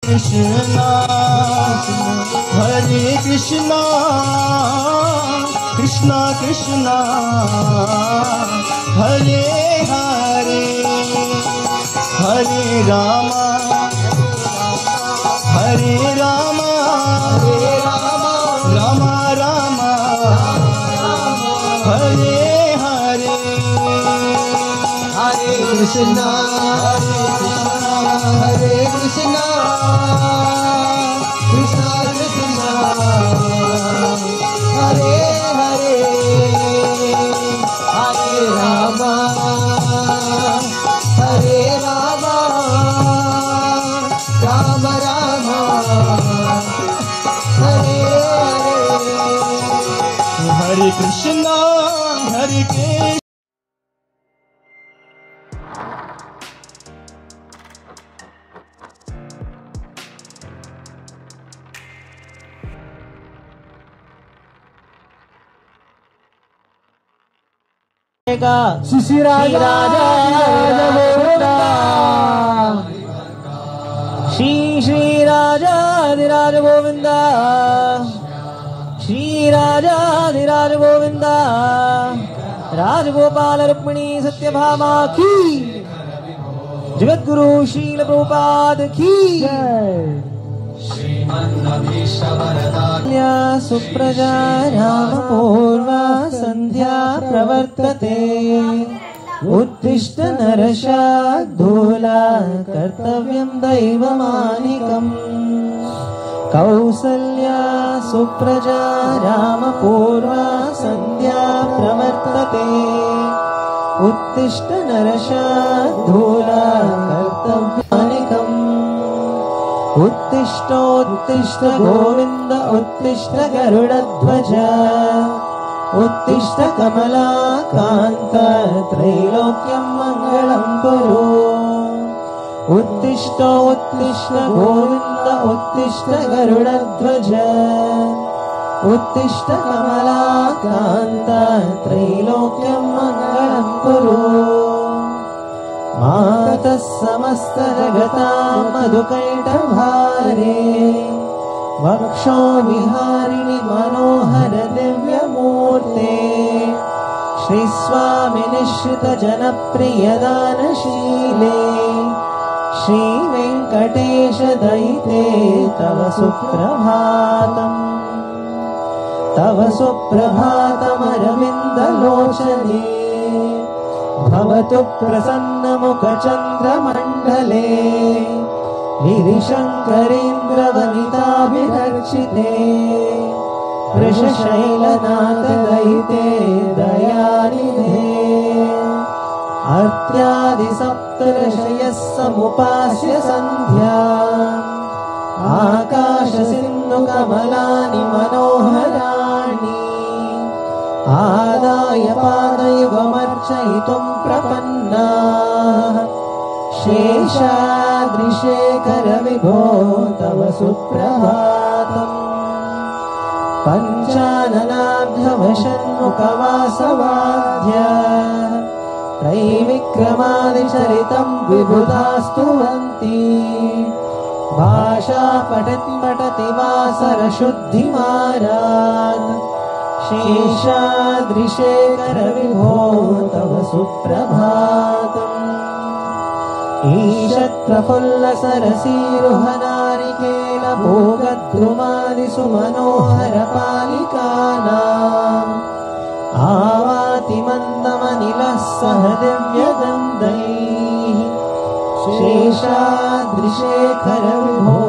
कृष्णा हरे कृष्णा कृष्णा कृष्णा हरे हरे हरे रामा हरे रामा रामा रामा हरे हरे हरे कृष्णा हरे कृष्णा कृष्णा कृष्णा हरे हरे हरे रामा हरे रामा राम राम हरे हरे हरे कृष्णा हरे कृष्ण श्री राजा श्री राजाधिराज गोविंदा श्री राजाधिराज गोविंदा राजगोपाल रुक्मिणी सत्यभामा की जगद्गुरु शील प्रभुपाद की सुप्रजा राम पूर्वा संध्या प्रवर्तते उत्तिष्ठ नरशार्दूला कर्तव्यं दैवमानिकम् कौसल्या सुप्रजा राम पूर्वा संध्या प्रवर्तते उत्तिष्ठ नरशार्दूला कर्तव्यमानिकम् उत्तिष्ठोत्तिष्ठ गोविन्द उत्तिष्ठ गरुडध्वज उत्तिष्ठ कमलाकान्त त्रैलोक्यं मङ्गलं कुरु उत्तिष्ठोत्तिष्ठ गोविन्द उत्तिष्ठ गरुडध्वज उत्तिष्ठ कमलाकान्त त्रैलोक्यं मङ्गलं कुरु मातः समस्त जगतां मधुकैटभारे वक्षो विहारिणि मनोहर दिव्यमूर्ते श्री स्वामी निश्रित जनप्रिय दानशीले श्री वेंकटेश दयिते तव सुप्रभातमरविन्दलोचने भवतु प्रसन्नमुखचन्द्रमण्डले गिरिशङ्करेन्द्रवनिताभिरर्चिते वृषशैलनाथदयिते दयानिधे अर्त्यादिसप्तऋषयः समुपास्य सन्ध्या आकाशसिन्धुकमलानि मनोहराणि आदाय पादयुगमर्चयितुं प्रपन्नाः शेषाद्रिशेखर विभो तव सुप्रभातम् पञ्चाननाभ्यवशन्मुखवासवाद्य त्रैविक्रमादिचरितं विबुधास्तुवन्ति भाषा पठति वासरशुद्धिमारात् शेषाद्रिशेखर विभो तव सुप्रभातम् ईषत्प्रफुल्लसरसीरुहनारिकेल भोगद्रुमादिषु मनोहरपालिकानाम् आवाति मन्दमनिलः सह दिव्यगन्धैः शेषाद्रिशेखर विभो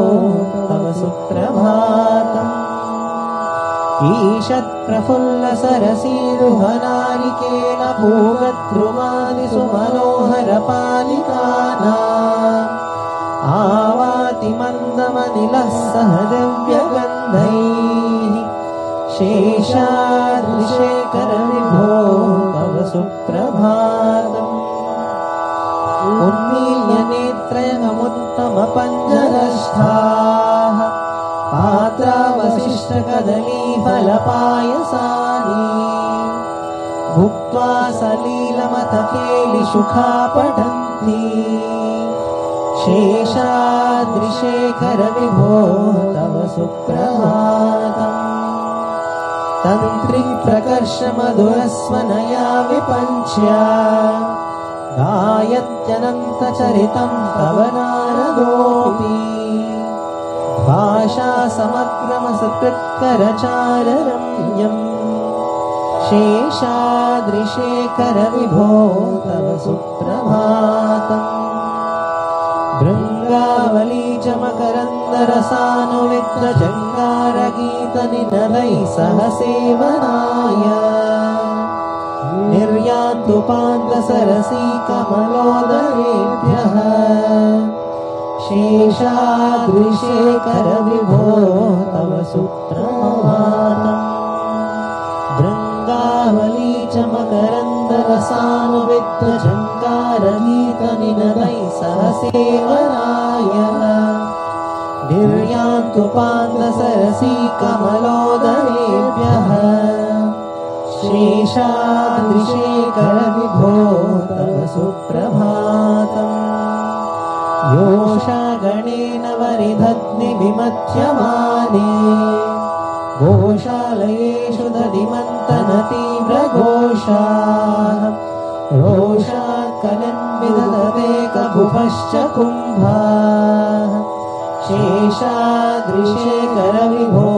तव सुप्रभातम् ईषत्प्रफुल्लसरसीरुहनारिकेल भोगद्रुमादिषु मनोहरपालिकानाम् आवाति मन्दमनिलः सह दिव्यगन्धैः शेषाद्रिशेखर विभो तव सुप्रभातम् उन्मील्य नेत्रयमुत्तमपञ्जरष्ठाः पात्रावशिष्टकदलीफलपायसानि भुक्त्वा सलीलमथ केलिशुखा पठन्ति शेषाद्रिशेखर विभो तव सुप्रभातम् तन्त्रिप्रकर्ष मधुरस्वनया विपञ्च्य गायत्यनन्तचरितं तव नारदोऽपि भाषा समग्रमसकृत्करचाररम्यम् शेषाद्रिशेखर विभो तव सुप्रभातम् भृङ्गावली च मकरन्दरसानुविद्रजङ्गारगीतनिनदैः सह सेवनाय निर्यान्तु पान्तसरसी कमलोदरेभ्यः शेषाद्रिशेखर विभो तव सुप्रभातम् भृङ्गावली च मकरन्दरसानुविद्रजङ्गारगीतनिनदैः सह सेवनाय निर्यान्तु पान्तसरसी कमलोदरेभ्यः शेषाद्रिशेखर विभो तव सुप्रभातम् योषागणेन वरिधग्निविमथ्यमाने गोशालयेषु दधिमन्तनतीव्रघोषाः रोषात् कलिन् विदधते ककुभश्च कुम्भाः शेषाद्रिशेखर विभो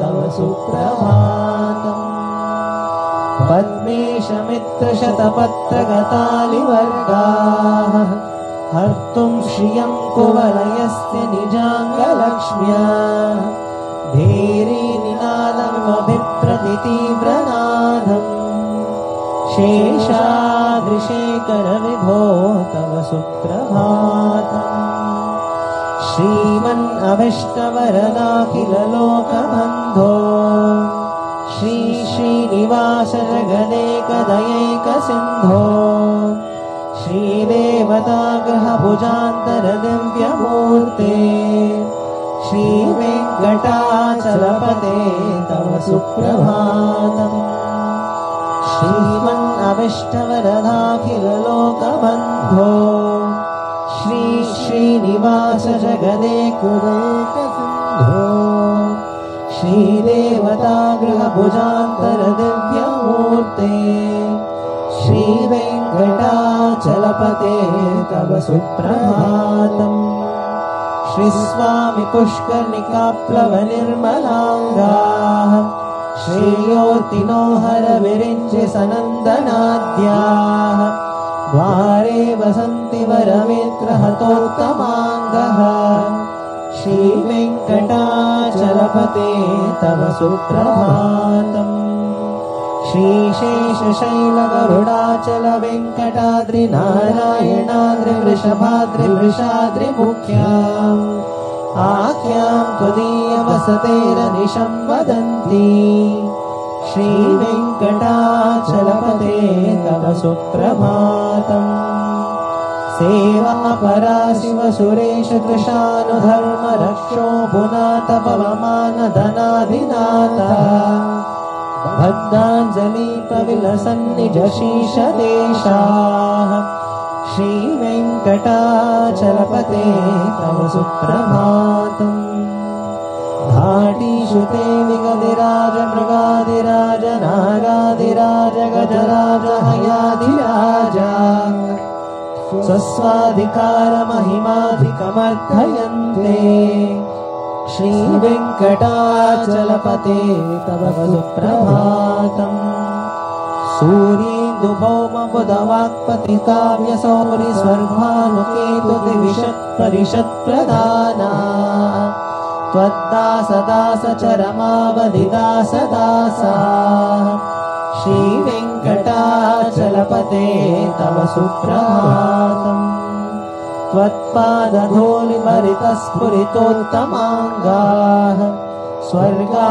तव सुप्रभातम् पद्मेशमित्रशतपत्रगतालिवर्गाः हर्तुं श्रियं कुवलयस्य निजाङ्गलक्ष्म्या भेरीनिनादमभिप्रतितीव्रनादम् शेषाद्रिशेखर विभो तव सुप्रभातम् श्रीमन् अभीष्टवरदाखिललोकबन्धो श्री श्रीनिवास जगदेकदयैकसिन्धो श्रीदेवताग्रहभुजान्तरदिव्यमूर्ते श्रीवेङ्कटाचलपते तव सुप्रभातम् श्रीमन् अभीष्टवरदाखिललोकबन्धो श्री श्रीनिवास जगदेकसिन्धो श्रीदेवताग्रहभुजान्तरदिव्यमूर्ते श्रीवेङ्कटाचलपते तव सुप्रभातम् श्रीस्वामि पुष्कर्णिकाप्लवनिर्मलाङ्गाः श्रेयोतिनो हरविरिञ्चि सनन्दनाद्याः द्वारे वसन्ति वरमेत्रहतोत्तमाङ्गः श्रीवेङ्कटाचलपते तव सुप्रभातम् श्रीशेषशैलगरुडाचल वेङ्कटाद्रिनारायणाद्रिवृषभाद्रिवृषाद्रिमुख्याम् आख्यां त्वदीयवसतेरनिशं वदन्ति श्रीवेङ्कटाचलपते तव सुप्रभातम् सेवापरा शिव सुरेश कृशानुधर्म रक्षो भुनाथ पवमानधनाधिनाथा भद्राञ्जलि प्रविलसन्निजशीषदेशाः श्रीवेङ्कटाचलपते तव सुप्रभातम् घाटीषु ते विगतिराज मृगादिराज नागादिराज गजराज हयादिराज स्वस्वाधिकारमहिमाधिकमर्थयन्ते श्रीवेङ्कटाचलपते तव सुप्रभातम् सूर्येन्दुभौमबुधवाक्पतिकाव्यसौरि स्वर्भानुकेतुदिविषत्परिषत्प्रदाना त्वद्दासदासचरमावधिदासदासाः श्रीवेङ्कटाचलपते तव सुप्रभातम् त्वत्पादधूलिभरितस्फुरितोत्तमाङ्गाः स्वर्गा